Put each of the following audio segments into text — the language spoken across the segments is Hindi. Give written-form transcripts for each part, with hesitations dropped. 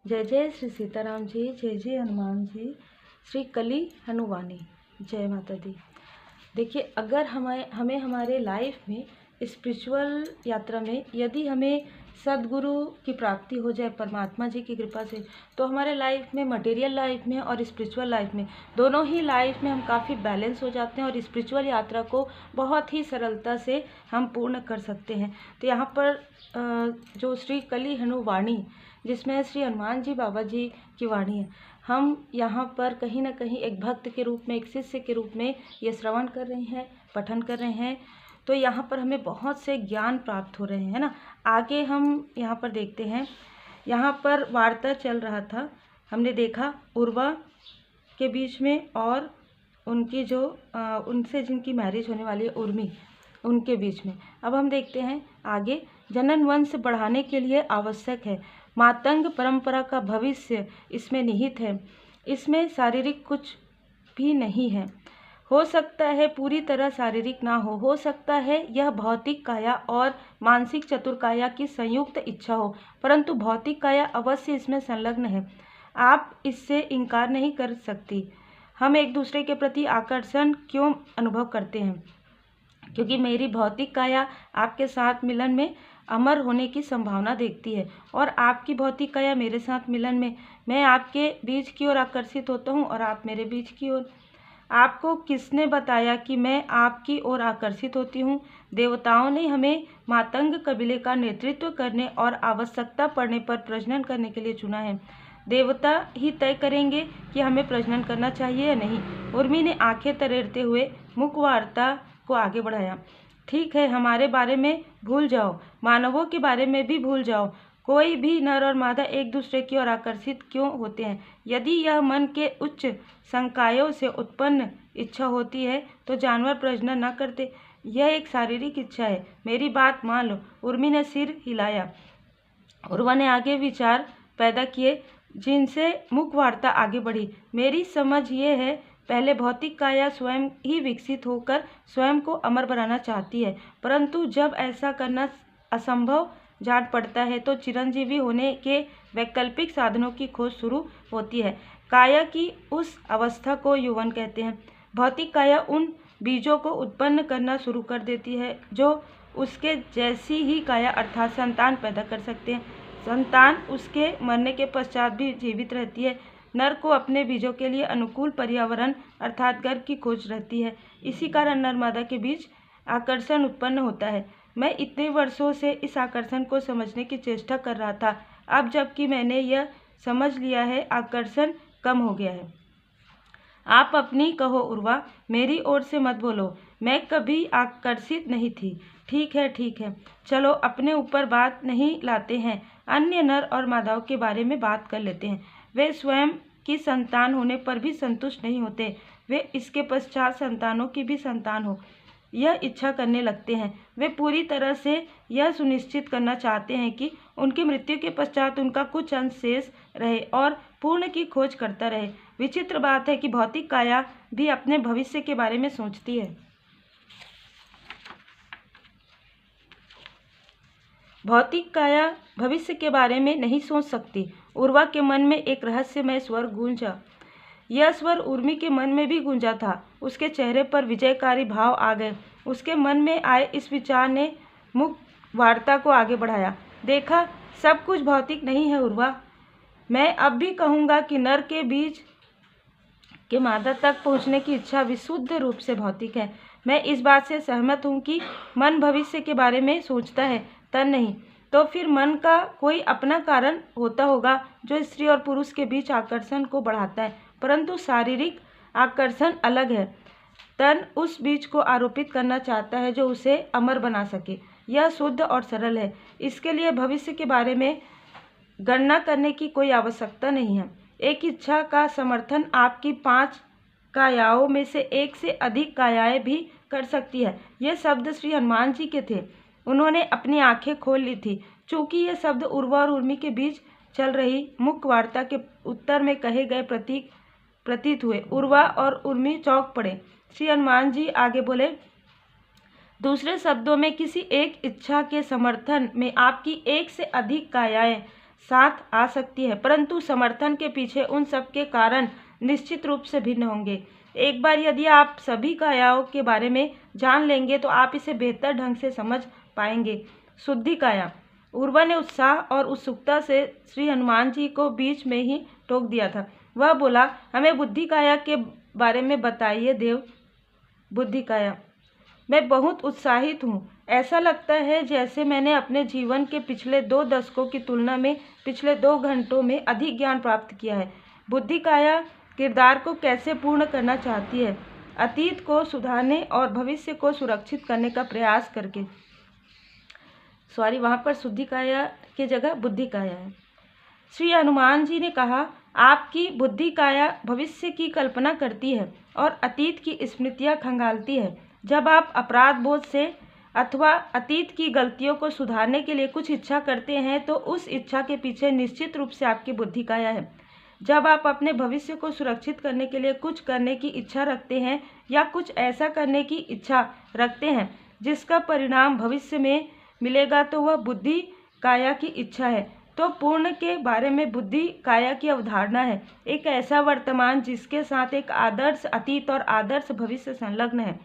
जय जय श्री सीताराम जी, जय जय हनुमान जी, श्री कली हनुवानी। जय माता दी। देखिए, अगर हमें हमारे लाइफ में स्पिरिचुअल यात्रा में यदि हमें सदगुरु की प्राप्ति हो जाए परमात्मा जी की कृपा से, तो हमारे लाइफ में, मटेरियल लाइफ में और स्पिरिचुअल लाइफ में, दोनों ही लाइफ में हम काफ़ी बैलेंस हो जाते हैं और स्पिरिचुअल यात्रा को बहुत ही सरलता से हम पूर्ण कर सकते हैं। तो यहाँ पर जो श्री कली हनुवानी, जिसमें श्री हनुमान जी बाबा जी की वाणी है, हम यहाँ पर कहीं ना कहीं एक भक्त के रूप में, एक शिष्य के रूप में ये श्रवण कर रहे हैं, पठन कर रहे हैं। तो यहाँ पर हमें बहुत से ज्ञान प्राप्त हो रहे हैं ना। आगे हम यहाँ पर देखते हैं, यहाँ पर वार्ता चल रहा था, हमने देखा उर्वा के बीच में और उनकी जो उनसे जिनकी मैरिज होने वाली है उर्मी, उनके बीच में। अब हम देखते हैं आगे, जनन वंश बढ़ाने के लिए आवश्यक है, मातंग परंपरा का भविष्य इसमें निहित है, इसमें शारीरिक कुछ भी नहीं है। हो सकता है पूरी तरह शारीरिक ना हो सकता है यह भौतिक काया और मानसिक चतुर्काया की संयुक्त इच्छा हो, परंतु भौतिक काया अवश्य इसमें संलग्न है, आप इससे इनकार नहीं कर सकती। हम एक दूसरे के प्रति आकर्षण क्यों अनुभव करते हैं? क्योंकि मेरी भौतिक काया आपके साथ मिलन में अमर होने की संभावना देखती है और आपकी भौतिक काया मेरे साथ मिलन में मैं आपके बीच की ओर आकर्षित होता हूँ और आप मेरे बीच की ओर। आपको किसने बताया कि मैं आपकी ओर आकर्षित होती हूँ? देवताओं ने हमें मातंग कबीले का नेतृत्व करने और आवश्यकता पड़ने पर प्रजनन करने के लिए चुना है। देवता ही तय करेंगे कि हमें प्रजनन करना चाहिए या नहीं। उर्मी ने आंखें तरेरते हुए मुखवार्ता को आगे बढ़ाया। ठीक है, हमारे बारे में भूल जाओ, मानवों के बारे में भी भूल जाओ। कोई भी नर और मादा एक दूसरे की ओर आकर्षित क्यों होते हैं? यदि यह मन के उच्च संकायों से उत्पन्न इच्छा होती है तो जानवर प्रजनन न करते। यह एक शारीरिक इच्छा है, मेरी बात मान लो। उर्मी ने सिर हिलाया। उर्वा ने आगे विचार पैदा किए जिनसे मुखवार्ता आगे बढ़ी। मेरी समझ ये है, पहले भौतिक काया स्वयं ही विकसित होकर स्वयं को अमर बनाना चाहती है, परंतु जब ऐसा करना असंभव जान पड़ता है तो चिरंजीवी होने के वैकल्पिक साधनों की खोज शुरू होती है। काया की उस अवस्था को यौवन कहते हैं। भौतिक काया उन बीजों को उत्पन्न करना शुरू कर देती है जो उसके जैसी ही काया अर्थात संतान पैदा कर सकते हैं। संतान उसके मरने के पश्चात भी जीवित रहती है। नर को अपने बीजों के लिए अनुकूल पर्यावरण अर्थात गर्भ की खोज रहती है। इसी कारण नर मादा के बीच आकर्षण उत्पन्न होता है। मैं इतने वर्षों से इस आकर्षण को समझने की चेष्टा कर रहा था, अब जबकि मैंने यह समझ लिया है, आकर्षण कम हो गया है। आप अपनी कहो उर्वा, मेरी ओर से मत बोलो, मैं कभी आकर्षित नहीं थी। ठीक है, चलो अपने ऊपर बात नहीं लाते हैं, अन्य नर और मादाओं के बारे में बात कर लेते हैं। वे स्वयं की संतान होने पर भी संतुष्ट नहीं होते, वे इसके पश्चात संतानों की भी संतान हो यह इच्छा करने लगते हैं। वे पूरी तरह से यह सुनिश्चित करना चाहते हैं कि उनकी मृत्यु के पश्चात उनका कुछ अंश शेष रहे और पूर्ण की खोज करता रहे। विचित्र बात है कि भौतिक काया भी अपने भविष्य के बारे में सोचती है। भौतिक काया भविष्य के बारे में नहीं सोच सकती। उर्वा के मन में एक रहस्यमय स्वर गूंजा। यह स्वर उर्मी के मन में भी गूंजा था। उसके चेहरे पर विजयकारी भाव आ गए। उसके मन में आए इस विचार ने मुख वार्ता को आगे बढ़ाया। देखा, सब कुछ भौतिक नहीं है उर्वा। मैं अब भी कहूँगा कि नर के बीज के मादा तक पहुँचने की इच्छा विशुद्ध रूप से भौतिक है। मैं इस बात से सहमत हूँ कि मन भविष्य के बारे में सोचता है, तन नहीं। तो फिर मन का कोई अपना कारण होता होगा जो स्त्री और पुरुष के बीच आकर्षण को बढ़ाता है, परंतु शारीरिक आकर्षण अलग है। तन उस बीज को आरोपित करना चाहता है जो उसे अमर बना सके। यह शुद्ध और सरल है। इसके लिए भविष्य के बारे में गणना करने की कोई आवश्यकता नहीं है। एक इच्छा का समर्थन आपकी 5 कायाओं में से एक से अधिक कायाएं भी कर सकती है। ये शब्द श्री हनुमान जी के थे। उन्होंने अपनी आंखें खोल ली थी। चूंकि ये शब्द उर्वा और उर्मी के बीच चल रही मुख्य वार्ता के उत्तर में कहे गए प्रतीत हुए। उर्वा और उर्मी चौंक पड़े। श्री हनुमान जी आगे बोले, दूसरे शब्दों में किसी एक इच्छा के समर्थन में आपकी एक से अधिक कायाएं साथ आ सकती है, परंतु समर्थन के पीछे उन सब के कारण निश्चित रूप से भिन्न होंगे। एक बार यदि आप सभी कायाओं के बारे में जान लेंगे तो आप इसे बेहतर ढंग से समझ पाएंगे। शुद्धि काया। उर्वा ने उत्साह और उत्सुकता से श्री हनुमान जी को बीच में ही टोक दिया था। वह बोला, हमें बुद्धि काया के बारे में बताइए देव। बुद्धि काया। मैं बहुत उत्साहित हूँ। ऐसा लगता है जैसे मैंने अपने जीवन के पिछले 2 दशकों की तुलना में पिछले 2 घंटों में अधिक ज्ञान प्राप्त किया है। बुद्धि काया किरदार को कैसे पूर्ण करना चाहती है, अतीत को सुधारने और भविष्य को सुरक्षित करने का प्रयास करके। वहाँ पर शुद्धि काया की जगह बुद्धि काया है। श्री हनुमान जी ने कहा, आपकी बुद्धि काया भविष्य की कल्पना करती है और अतीत की स्मृतियाँ खंगालती है। जब आप अपराध बोध से अथवा अतीत की गलतियों को सुधारने के लिए कुछ इच्छा करते हैं तो उस इच्छा के पीछे निश्चित रूप से आपकी बुद्धि काया है। जब आप अपने भविष्य को सुरक्षित करने के लिए कुछ करने की इच्छा रखते हैं या कुछ ऐसा करने की इच्छा रखते हैं जिसका परिणाम भविष्य में मिलेगा तो वह बुद्धि काया की इच्छा है। तो पूर्ण के बारे में बुद्धि काया की अवधारणा है एक ऐसा वर्तमान जिसके साथ एक आदर्श अतीत और आदर्श भविष्य संलग्न है।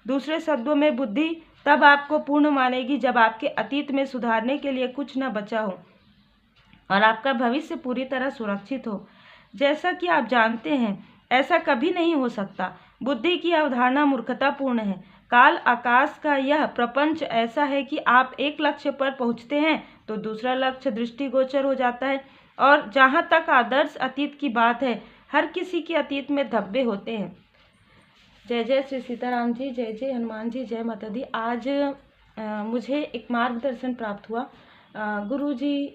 दूसरे शब्दों में बुद्धि तब आपको पूर्ण मानेगी जब आपके अतीत में सुधारने के लिए कुछ न बचा हो और आपका भविष्य पूरी तरह सुरक्षित हो। जैसा कि आप जानते हैं, ऐसा कभी नहीं हो सकता। बुद्धि की अवधारणा मूर्खतापूर्ण है। काल आकाश का यह प्रपंच ऐसा है कि आप एक लक्ष्य पर पहुंचते हैं तो दूसरा लक्ष्य दृष्टिगोचर हो जाता है। और जहां तक आदर्श अतीत की बात है, हर किसी के अतीत में धब्बे होते हैं। जय जय श्री सीताराम जी, जय जय हनुमान जी, जय माता दी। आज मुझे एक मार्गदर्शन प्राप्त हुआ गुरु जी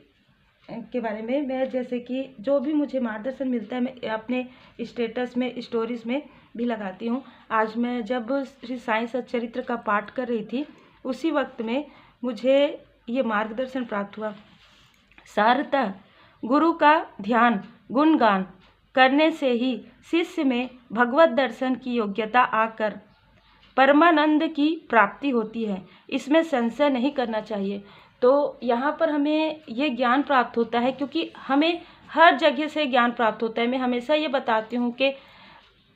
के बारे में। मैं जैसे कि जो भी मुझे मार्गदर्शन मिलता है मैं अपने स्टेटस में, स्टोरीज में भी लगाती हूँ। आज मैं जब श्री साईं सच्चरित्र का पाठ कर रही थी उसी वक्त में मुझे ये मार्गदर्शन प्राप्त हुआ। सारतः गुरु का ध्यान गुणगान करने से ही शिष्य में भगवत दर्शन की योग्यता आकर परमानंद की प्राप्ति होती है, इसमें संशय नहीं करना चाहिए। तो यहाँ पर हमें ये ज्ञान प्राप्त होता है क्योंकि हमें हर जगह से ज्ञान प्राप्त होता है। मैं हमेशा ये बताती हूँ कि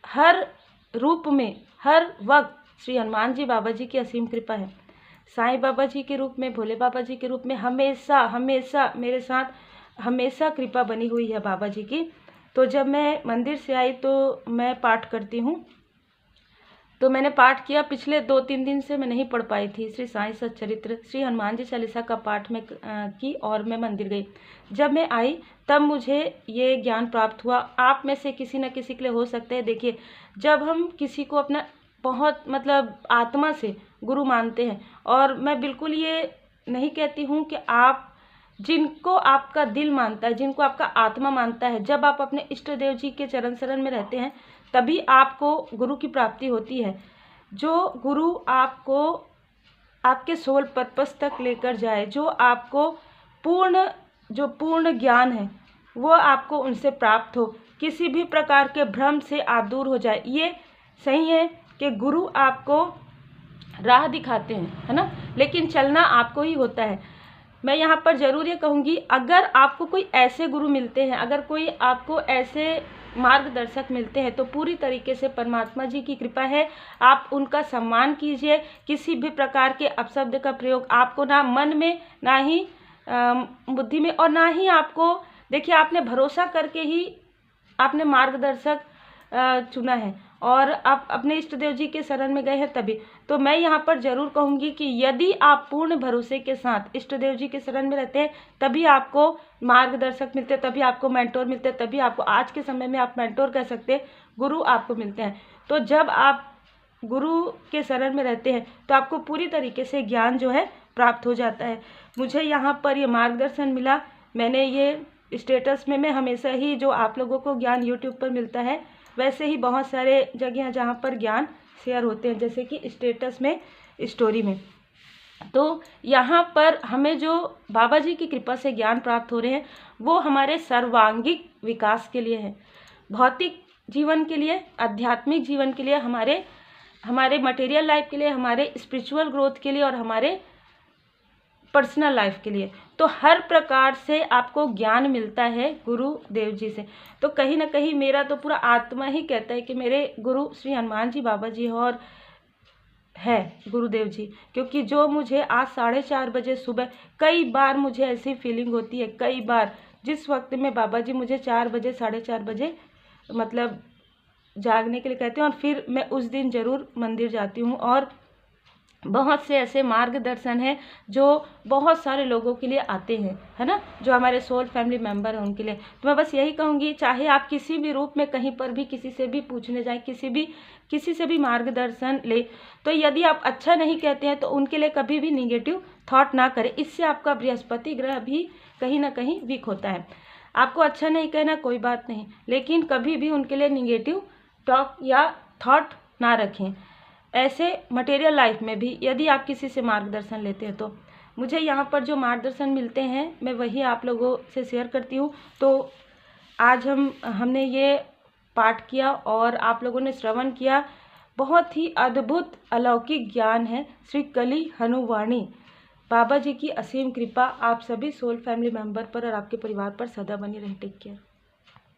हर रूप में हर वक्त श्री हनुमान जी बाबा जी की असीम कृपा है। साईं बाबा जी के रूप में, भोले बाबा जी के रूप में हमेशा हमेशा मेरे साथ हमेशा कृपा बनी हुई है बाबा जी की। तो जब मैं मंदिर से आई तो मैं पाठ करती हूँ, तो मैंने पाठ किया। पिछले 2-3 दिन से मैं नहीं पढ़ पाई थी श्री साईं सच्चरित्र, श्री हनुमान जी चालीसा का पाठ में की और मैं मंदिर गई। जब मैं आई तब मुझे ये ज्ञान प्राप्त हुआ। आप में से किसी न किसी के लिए हो सकता है। देखिए, जब हम किसी को अपना बहुत आत्मा से गुरु मानते हैं, और मैं बिल्कुल ये नहीं कहती हूँ कि आप जिनको आपका दिल मानता है, जिनको आपका आत्मा मानता है, जब आप अपने इष्ट देव जी के चरण शरण में रहते हैं तभी आपको गुरु की प्राप्ति होती है। जो गुरु आपको आपके सोल पर्पस तक लेकर जाए, जो आपको पूर्ण ज्ञान है वो आपको उनसे प्राप्त हो, किसी भी प्रकार के भ्रम से आप दूर हो जाए। ये सही है कि गुरु आपको राह दिखाते हैं, है ना, लेकिन चलना आपको ही होता है। मैं यहाँ पर ज़रूर ये कहूँगी, अगर आपको कोई ऐसे गुरु मिलते हैं, अगर कोई आपको ऐसे मार्गदर्शक मिलते हैं तो पूरी तरीके से परमात्मा जी की कृपा है। आप उनका सम्मान कीजिए। किसी भी प्रकार के अपशब्द का प्रयोग आपको ना मन में, ना ही बुद्धि में, और ना ही आपको, देखिए आपने भरोसा करके ही आपने मार्गदर्शक चुना है और आप अपने इष्ट देव जी के शरण में गए हैं तभी। तो मैं यहाँ पर ज़रूर कहूँगी कि यदि आप पूर्ण भरोसे के साथ इष्ट देव जी के शरण में रहते हैं तभी आपको मार्गदर्शक मिलते हैं, तभी आपको मेंटोर मिलते हैं, तभी आपको आज के समय में आप मेंटोर कह सकते हैं, गुरु आपको मिलते हैं। तो जब आप गुरु के शरण में रहते हैं तो आपको पूरी तरीके से ज्ञान जो है प्राप्त हो जाता है। मुझे यहाँ पर ये मार्गदर्शन मिला। मैंने ये स्टेटस में, मैं हमेशा ही जो आप लोगों को ज्ञान यूट्यूब पर मिलता है वैसे ही बहुत सारे जगह हैं जहाँ पर ज्ञान शेयर होते हैं, जैसे कि स्टेटस में, स्टोरी में। तो यहाँ पर हमें जो बाबा जी की कृपा से ज्ञान प्राप्त हो रहे हैं वो हमारे सर्वांगीण विकास के लिए है, भौतिक जीवन के लिए, आध्यात्मिक जीवन के लिए, हमारे मटेरियल लाइफ के लिए, हमारे स्पिरिचुअल ग्रोथ के लिए और हमारे पर्सनल लाइफ के लिए। तो हर प्रकार से आपको ज्ञान मिलता है गुरुदेव जी से। तो कहीं ना कहीं मेरा तो पूरा आत्मा ही कहता है कि मेरे गुरु श्री हनुमान जी बाबा जी और है गुरुदेव जी, क्योंकि जो मुझे आज 4:30 बजे सुबह, कई बार मुझे ऐसी फीलिंग होती है, कई बार जिस वक्त में बाबा जी मुझे 4 बजे 4:30 बजे मतलब जागने के लिए कहते हैं, और फिर मैं उस दिन ज़रूर मंदिर जाती हूँ। और बहुत से ऐसे मार्गदर्शन है जो बहुत सारे लोगों के लिए आते हैं, है ना, जो हमारे सोल फैमिली मेंबर हैं उनके लिए। तो मैं बस यही कहूँगी, चाहे आप किसी भी रूप में कहीं पर भी किसी से भी पूछने जाएं, किसी से भी मार्गदर्शन ले, तो यदि आप अच्छा नहीं कहते हैं तो उनके लिए कभी भी निगेटिव थॉट ना करें। इससे आपका बृहस्पति ग्रह भी कहीं ना कहीं वीक होता है। आपको अच्छा नहीं कहना कोई बात नहीं, लेकिन कभी भी उनके लिए निगेटिव टॉक या थॉट ना रखें। ऐसे मटेरियल लाइफ में भी यदि आप किसी से मार्गदर्शन लेते हैं तो मुझे यहाँ पर जो मार्गदर्शन मिलते हैं मैं वही आप लोगों से शेयर करती हूँ। तो आज हमने ये पाठ किया और आप लोगों ने श्रवण किया। बहुत ही अद्भुत अलौकिक ज्ञान है। श्री कली हनुवाणी बाबा जी की असीम कृपा आप सभी सोल फैमिली मेंबर पर और आपके परिवार पर सदा बनी रहे। Take care.